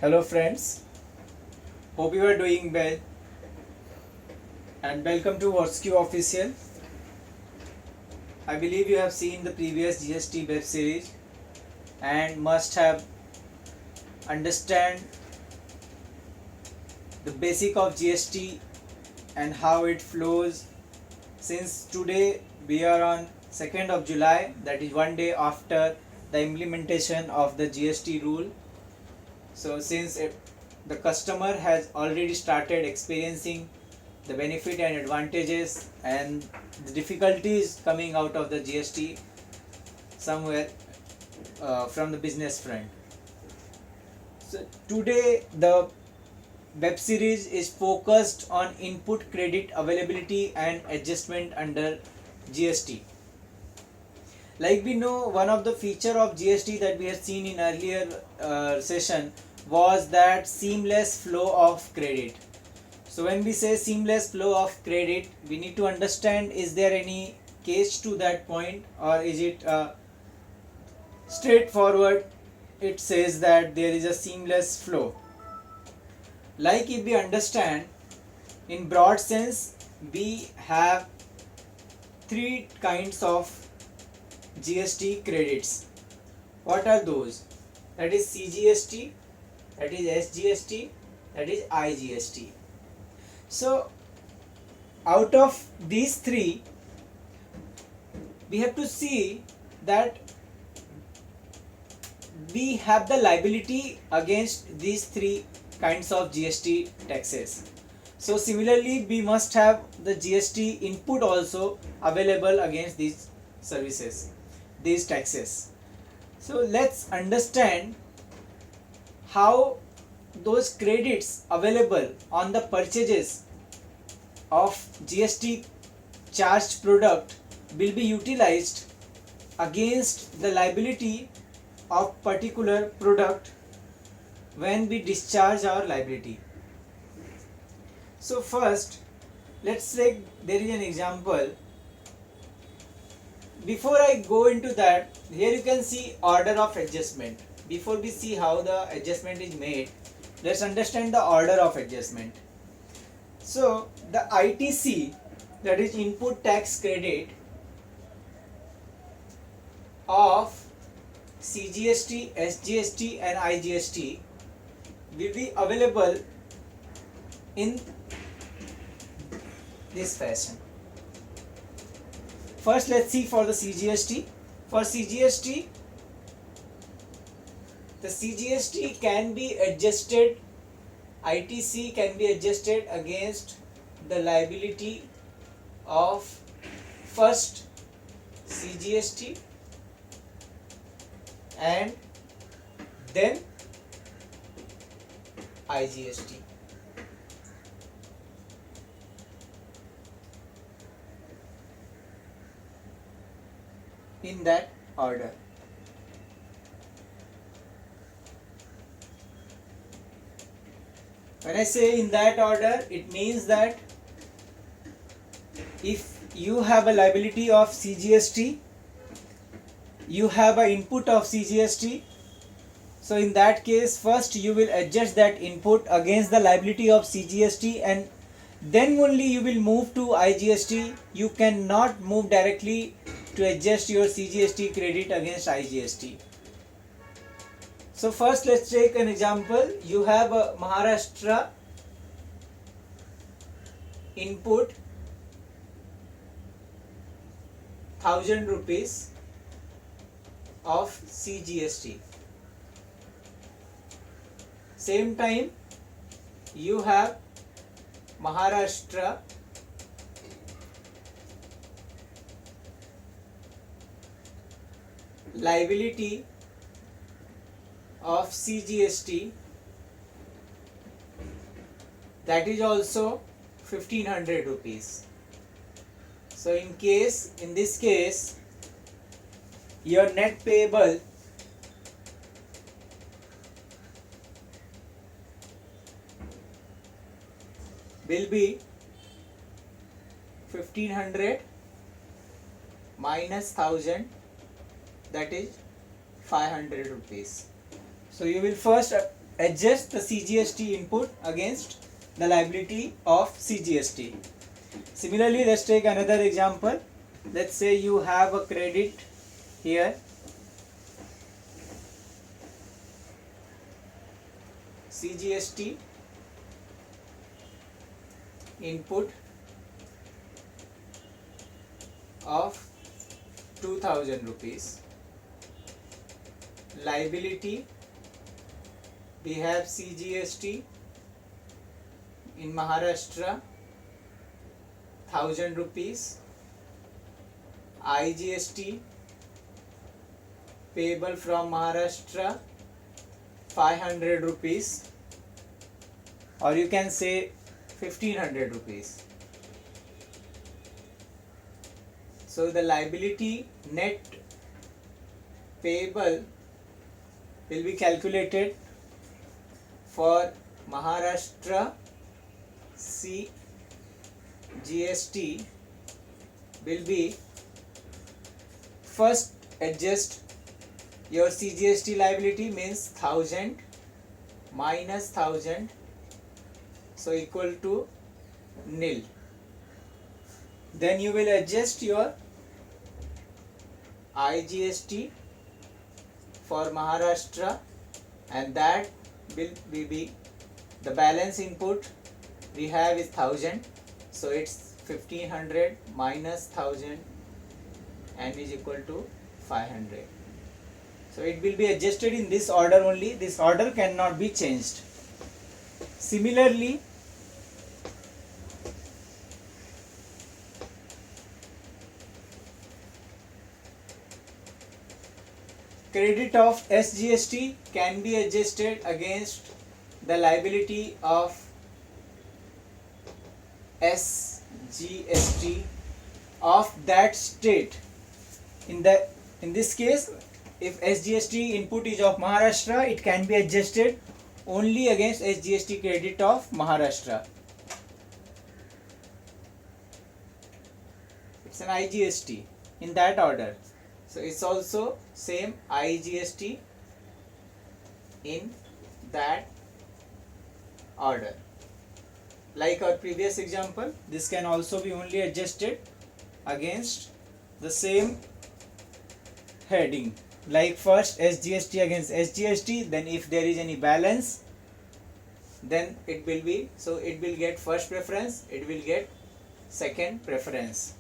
Hello friends, hope you are doing well and welcome to WhatsQ Official. I believe you have seen the previous GST web series and must have understand the basic of GST and how it flows. Since today we are on 2nd of July, that is one day after the implementation of the GST rule. So since the customer has already started experiencing the benefit and advantages and the difficulties coming out of the GST somewhere from the business front. So today the web series is focused on input credit availability and adjustment under GST. Like we know, one of the feature of GST that we had seen in earlier session was that seamless flow of credit. So when we say seamless flow of credit, we need to understand, is there any catch to that point, or is it straightforward? It says that there is a seamless flow. Like if we understand, in broad sense, we have three kinds of GST credits. What are those? That is CGST, that is SGST, that is IGST. So out of these three, we have to see that we have the liability against these three kinds of GST taxes. So similarly, we must have the GST input also available against these services, these taxes. So let's understand how those credits available on the purchases of GST charged product will be utilized against the liability of particular product when we discharge our liability. So first, let's say there is an example. Before I go into that, here you can see order of adjustment. Before we see how the adjustment is made, let's understand the order of adjustment. So the ITC, that is input tax credit of CGST, SGST and IGST will be available in this fashion. First, let's see for the CGST. For CGST, the CGST can be adjusted, ITC can be adjusted against the liability of first CGST and then IGST. In that order. When I say in that order, it means that if you have a liability of CGST, you have an input of CGST, so in that case first you will adjust that input against the liability of CGST and then only you will move to IGST. You cannot move directly to adjust your CGST credit against IGST. So first let's take an example. You have a Maharashtra input 1000 rupees of CGST. Same time you have Maharashtra liability of CGST, that is also 1500 rupees. So in this case your net payable will be 1500 minus 1000, that is 500 rupees. So you will first adjust the CGST input against the liability of CGST. Similarly, let's take another example. Let's say you have a credit here. CGST input of 2000 rupees. Liability, we have CGST in Maharashtra 1000 rupees. IGST payable from Maharashtra 500 rupees, or you can say 1500 rupees. So the liability net payable will be calculated for Maharashtra. CGST will be, first adjust your CGST liability, means 1000 minus 1000, so equal to nil. Then you will adjust your IGST for Maharashtra, and that will be the balance input we have is 1000, so it's 1500 minus 1000 and is equal to 500. So it will be adjusted in this order only. This order cannot be changed. Similarly, credit of SGST can be adjusted against the liability of SGST of that state. In this case, if SGST input is of Maharashtra, it can be adjusted only against SGST credit of Maharashtra. It's an IGST in that order. So it's also same IGST in that order. Like our previous example, this can also be only adjusted against the same heading. Like first SGST against SGST, then if there is any balance, then it will be, so it will get first preference, it will get second preference.